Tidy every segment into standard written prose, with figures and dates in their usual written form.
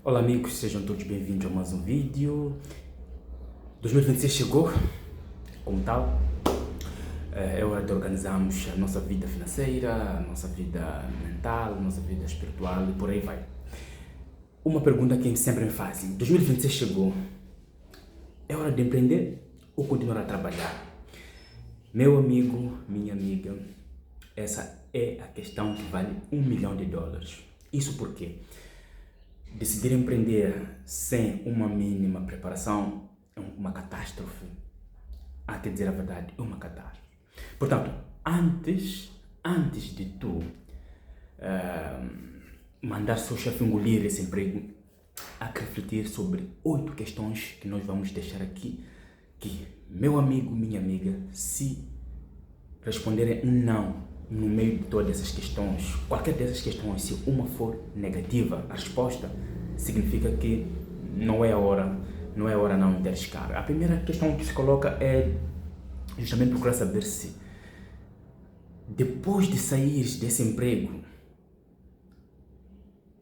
Olá amigos, sejam todos bem-vindos a mais um vídeo. 2026 chegou, como tal, é hora de organizarmos a nossa vida financeira, a nossa vida mental, a nossa vida espiritual e por aí vai. Uma pergunta que sempre me fazem: 2026 chegou, é hora de empreender ou continuar a trabalhar? Meu amigo, minha amiga, essa é a questão que vale US$ 1 milhão. Isso porque decidir empreender sem uma mínima preparação é uma catástrofe. Há que dizer a verdade, é uma catástrofe. Portanto, antes de tu mandar seu chefe engolir esse emprego, há que refletir sobre 8 questões que nós vamos deixar aqui, que, meu amigo, minha amiga, se responderem um não no meio de todas essas questões, qualquer dessas questões, se uma for negativa, a resposta significa que não é a hora não de arriscar. A primeira questão que se coloca é justamente procurar saber se depois de sair desse emprego,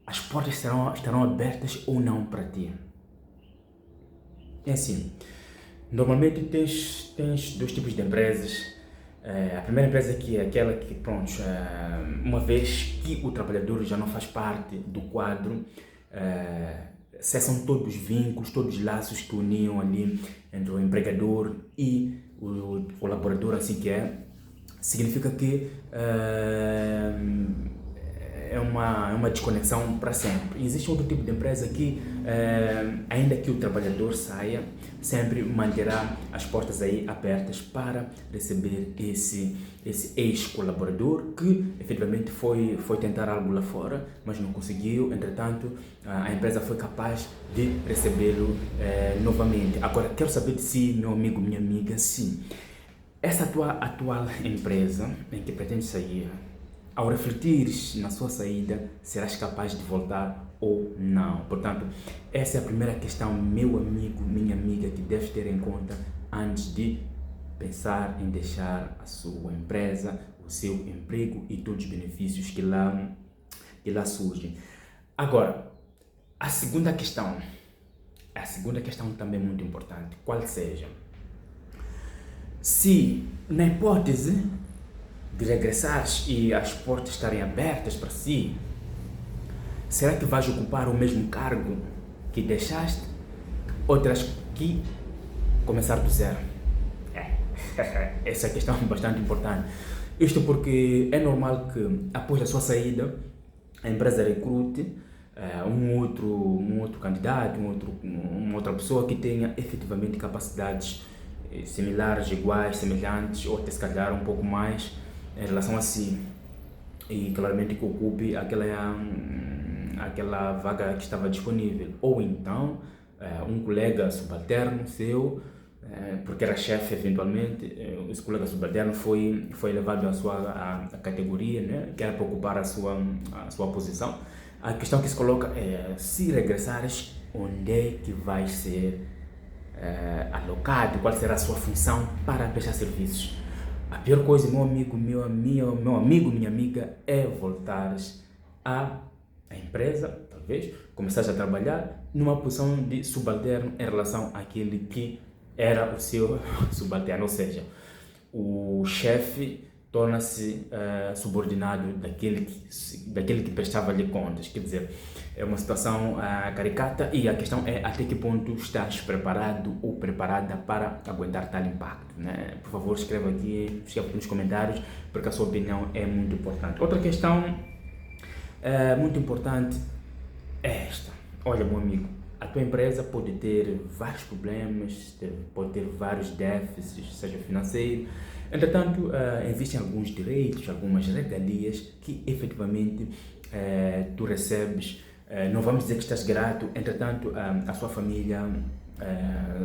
as portas estarão abertas ou não para ti. É assim, normalmente tens dois tipos de empresas. A primeira empresa que é aquela que, pronto, uma vez que o trabalhador já não faz parte do quadro, cessam todos os vínculos, todos os laços que uniam ali entre o empregador e o colaborador, assim que é, significa que é uma desconexão para sempre. Existe outro tipo de empresa que, ainda que o trabalhador saia, sempre manterá as portas aí abertas para receber esse ex-colaborador que efetivamente foi tentar algo lá fora, mas não conseguiu. Entretanto, a empresa foi capaz de recebê-lo novamente. Agora, quero saber de si, meu amigo, minha amiga, sim, essa tua atual empresa em que pretende sair, ao refletires na sua saída, serás capaz de voltar ou não? Portanto, essa é a primeira questão, meu amigo, minha amiga, que deves ter em conta antes de pensar em deixar a sua empresa, o seu emprego e todos os benefícios que lá surgem. Agora, a segunda questão também é muito importante, qual seja, se na hipótese de regressares e as portas estarem abertas para si, será que vais ocupar o mesmo cargo que deixaste ou terás que começar do zero? Essa é a questão bastante importante. Isto porque é normal que após a sua saída a empresa recrute um outro candidato, uma outra pessoa que tenha efetivamente capacidades similares, iguais, semelhantes ou até se calhar um pouco mais em relação a si, e claramente que ocupe aquela vaga que estava disponível, ou então um colega subalterno seu, porque era chefe eventualmente, esse colega subalterno foi elevado à sua categoria, né, que era para ocupar a sua posição. A questão que se coloca é: se regressares, onde é que vai ser alocado, qual será a sua função para prestar serviços? A pior coisa, meu amigo, minha amiga, é voltares à empresa, talvez, começares a trabalhar numa posição de subalterno em relação àquele que era o seu subalterno, ou seja, o chefe torna-se subordinado daquele que prestava-lhe contas. Quer dizer, é uma situação caricata, e a questão é até que ponto estás preparado ou preparada para aguentar tal impacto, né? Por favor, escreva aqui nos comentários, porque a sua opinião é muito importante. Outra questão muito importante é esta: olha, meu amigo, a tua empresa pode ter vários problemas, pode ter vários déficits, seja financeiro. Entretanto, existem alguns direitos, algumas regalias que efetivamente tu recebes. Não vamos dizer que estás grato, entretanto, a sua família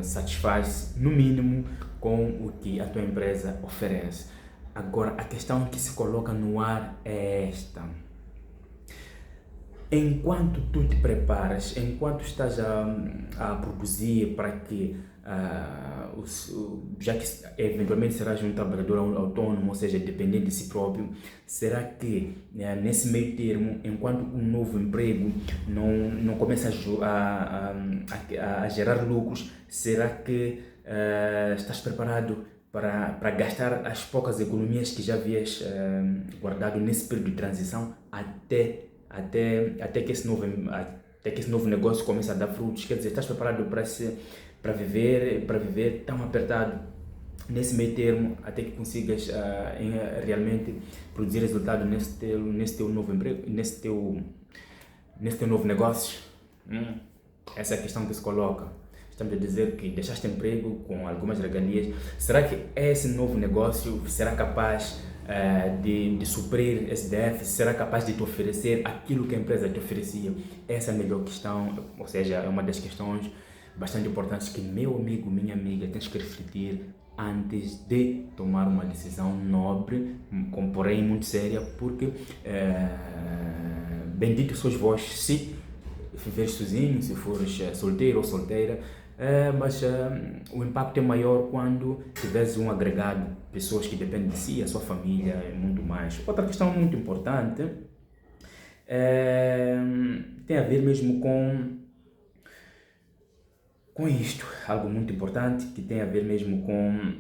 satisfaz no mínimo com o que a tua empresa oferece. Agora, a questão que se coloca no ar é esta: enquanto tu te preparas, enquanto estás a produzir para que, já que eventualmente serás um trabalhador autônomo, ou seja, dependente de si próprio, será que nesse meio termo, enquanto um novo emprego não começa a gerar lucros, será que estás preparado para gastar as poucas economias que já havias guardado nesse período de transição até que esse novo negócio comece a dar frutos? Quer dizer, estás preparado para viver tão apertado nesse meio termo até que consigas realmente produzir resultado nesse teu novo emprego, nesse teu novo negócio? Essa é a questão que se coloca. Estamos a dizer que deixaste emprego com algumas regalias. Será que esse novo negócio será capaz de suprir esse déficit? Será capaz de te oferecer aquilo que a empresa te oferecia? Essa é a melhor questão, ou seja, é uma das questões bastante importantes que meu amigo, minha amiga, tens que refletir antes de tomar uma decisão nobre, porém muito séria, porque bendito sois vós se viveres sozinho, se fores solteiro ou solteira, mas o impacto é maior quando tiveres um agregado, pessoas que dependem de si, a sua família e muito mais. Outra questão muito importante tem a ver mesmo com isto, algo muito importante que tem a ver mesmo com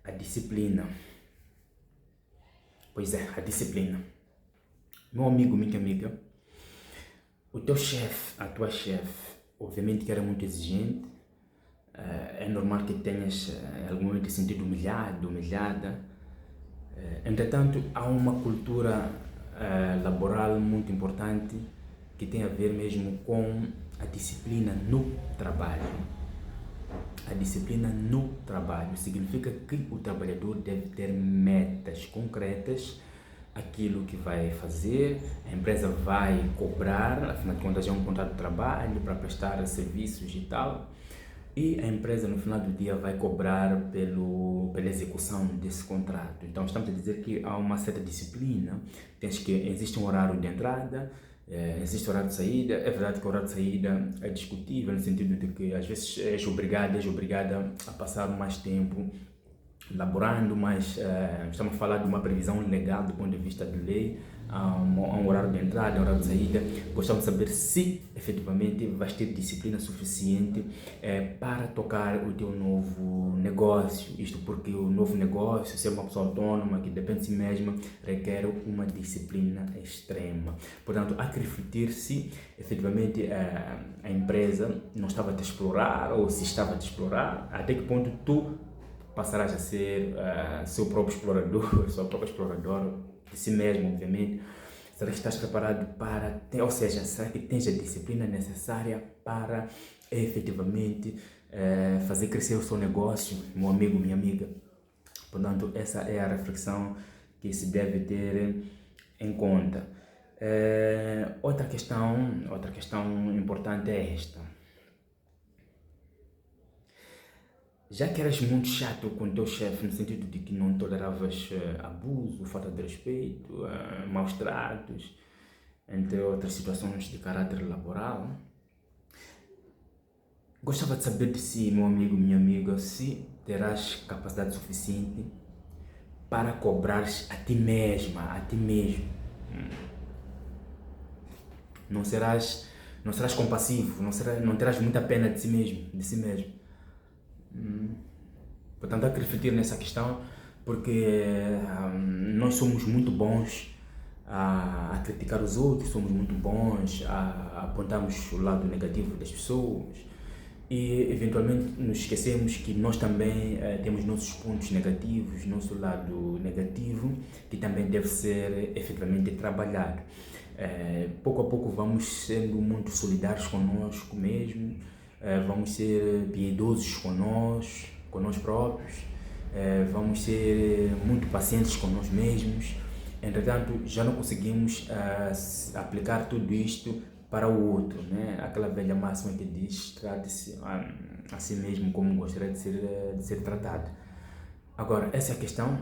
a disciplina. Pois é, a disciplina. Meu amigo, minha amiga, o teu chefe, a tua chefe, obviamente que era muito exigente. É normal que tenhas em algum momento sentido humilhado, humilhada. Entretanto, há uma cultura laboral muito importante que tem a ver mesmo com a disciplina no trabalho. A disciplina no trabalho significa que o trabalhador deve ter metas concretas, aquilo que vai fazer, a empresa vai cobrar, afinal de contas é um contrato de trabalho para prestar serviços e tal, e a empresa no final do dia vai cobrar pela execução desse contrato. Então estamos a dizer que há uma certa disciplina, existe um horário de entrada, existe horário de saída. É verdade que o horário de saída é discutível no sentido de que às vezes és obrigada a passar mais tempo laborando, mas estamos a falar de uma previsão legal do ponto de vista de lei, há um horário de entrada, um horário de saída. Gostamos de saber se efetivamente vais ter disciplina suficiente para tocar o teu novo negócio. Isto porque o novo negócio, ser uma pessoa autônoma que depende de si mesma, requer uma disciplina extrema. Portanto, há que refletir se efetivamente a empresa não estava a te explorar, ou se estava a te explorar, até que ponto tu passarás a ser seu próprio explorador, sua própria exploradora de si mesmo, obviamente. Será que estás preparado ou seja, será que tens a disciplina necessária para efetivamente fazer crescer o seu negócio, meu amigo, minha amiga? Portanto, essa é a reflexão que se deve ter em conta. Outra questão importante é esta. Já que eras muito chato com o teu chefe, no sentido de que não toleravas abuso, falta de respeito, maus tratos, entre outras situações de caráter laboral, gostava de saber de si, meu amigo, minha amiga, se terás capacidade suficiente para cobrares a ti mesma, a ti mesmo. Não serás compassivo, não terás muita pena de si mesmo. Portanto, há que refletir nessa questão, porque nós somos muito bons a criticar os outros, somos muito bons a apontarmos o lado negativo das pessoas e eventualmente nos esquecemos que nós também temos nossos pontos negativos, nosso lado negativo, que também deve ser efetivamente trabalhado. Pouco a pouco vamos sendo muito solidários conosco mesmo, vamos ser piedosos com nós próprios, vamos ser muito pacientes com nós mesmos. Entretanto, já não conseguimos aplicar tudo isto para o outro, né? Aquela velha máxima que diz: trate-se a si mesmo como gostaria de ser tratado. Agora, essa é a questão.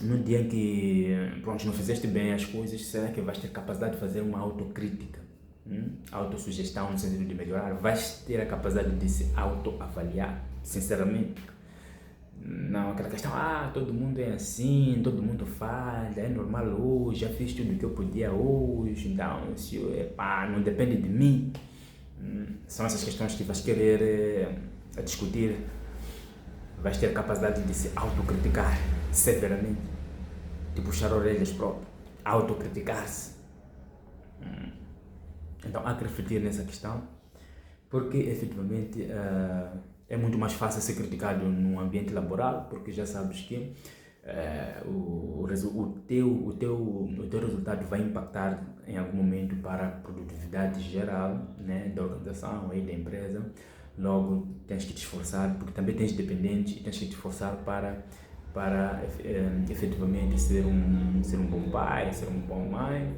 no dia em que, pronto, não fizeste bem as coisas, será que vais ter capacidade de fazer uma autocrítica? Autossugestão no sentido de melhorar? Vais ter a capacidade de se autoavaliar, sinceramente? Não, aquela questão, todo mundo é assim, todo mundo falha, é normal hoje, já fiz tudo o que eu podia hoje, então, se não depende de mim. São essas questões que vais querer discutir. Vais ter a capacidade de se autocriticar severamente, de puxar orelhas próprias, autocriticar-se. Então há que refletir nessa questão, porque efetivamente é muito mais fácil ser criticado no ambiente laboral, porque já sabes que o teu resultado vai impactar em algum momento para a produtividade geral, né, da organização e da empresa. Logo tens que te esforçar, porque também tens dependentes, e tens que te esforçar para efetivamente ser um bom pai, ser uma boa mãe,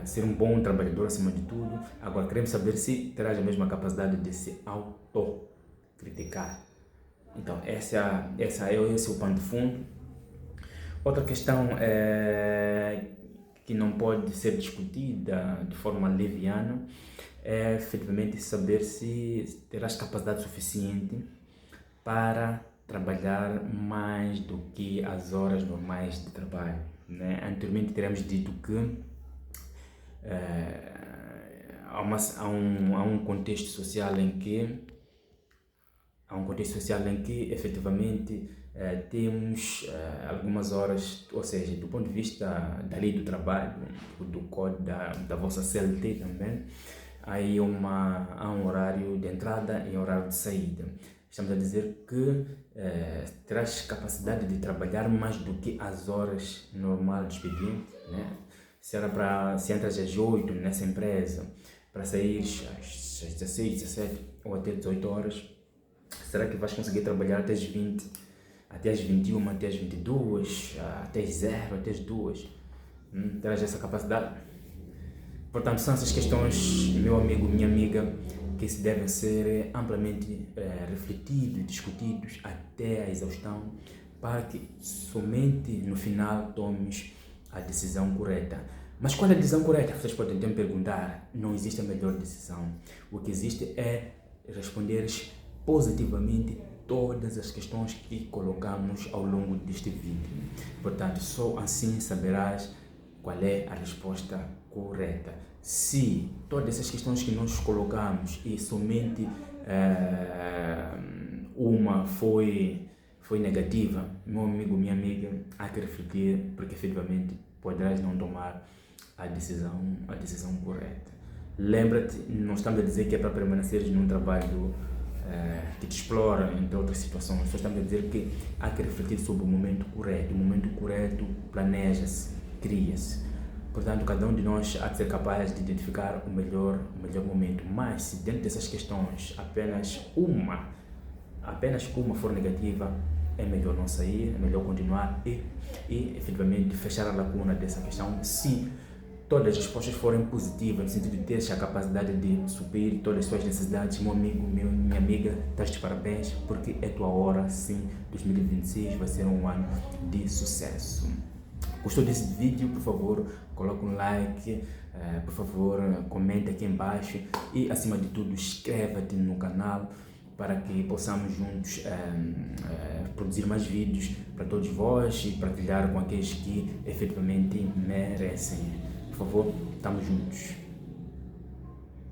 ser um bom trabalhador acima de tudo. Agora queremos saber se terás a mesma capacidade de se autocriticar. Então esse é o pano de fundo. Outra questão que não pode ser discutida de forma leviana é efetivamente saber se terás capacidade suficiente para trabalhar mais do que as horas normais de trabalho, né? Anteriormente teremos dito que há um contexto social em que efetivamente temos algumas horas, ou seja, do ponto de vista da lei do trabalho, do código da vossa CLT também, há um horário de entrada e um horário de saída. Estamos a dizer que terás capacidade de trabalhar mais do que as horas normais de expediente, né? Se entras às 8 nessa empresa, para sair às 16, 17 ou até 18 horas, será que vais conseguir trabalhar até as 20, até as 21, até as 22, até as 0, até as 2? Terás essa capacidade? Portanto, são essas questões, meu amigo, minha amiga, que se devem ser amplamente refletidos e discutidos até a exaustão, para que somente no final tomes a decisão correta. Mas qual é a decisão correta? Vocês podem então perguntar. Não existe a melhor decisão. O que existe é responderes positivamente todas as questões que colocamos ao longo deste vídeo. Portanto, só assim saberás qual é a resposta correta. Se todas essas questões que nós colocamos e somente uma foi negativa, meu amigo, minha amiga, há que refletir, porque efetivamente poderás não tomar a decisão correta. Lembra-te, não estamos a dizer que é para permaneceres num trabalho que te explora, entre outras situações. Só estamos a dizer que há que refletir sobre o momento correto. O momento correto planeja-se, cria-se. Portanto, cada um de nós há de ser capaz de identificar o melhor momento. Mas se dentro dessas questões apenas uma for negativa, é melhor não sair, é melhor continuar e efetivamente fechar a lacuna dessa questão. Se todas as respostas forem positivas, no sentido de ter a capacidade de suprir todas as suas necessidades, meu amigo, minha amiga, estás de parabéns, porque é tua hora, sim. 2026 vai ser um ano de sucesso. Gostou desse vídeo? Por favor, coloque um like, por favor, comente aqui embaixo e, acima de tudo, inscreva-te no canal para que possamos juntos produzir mais vídeos para todos vós e partilhar com aqueles que efetivamente merecem. Por favor, estamos juntos.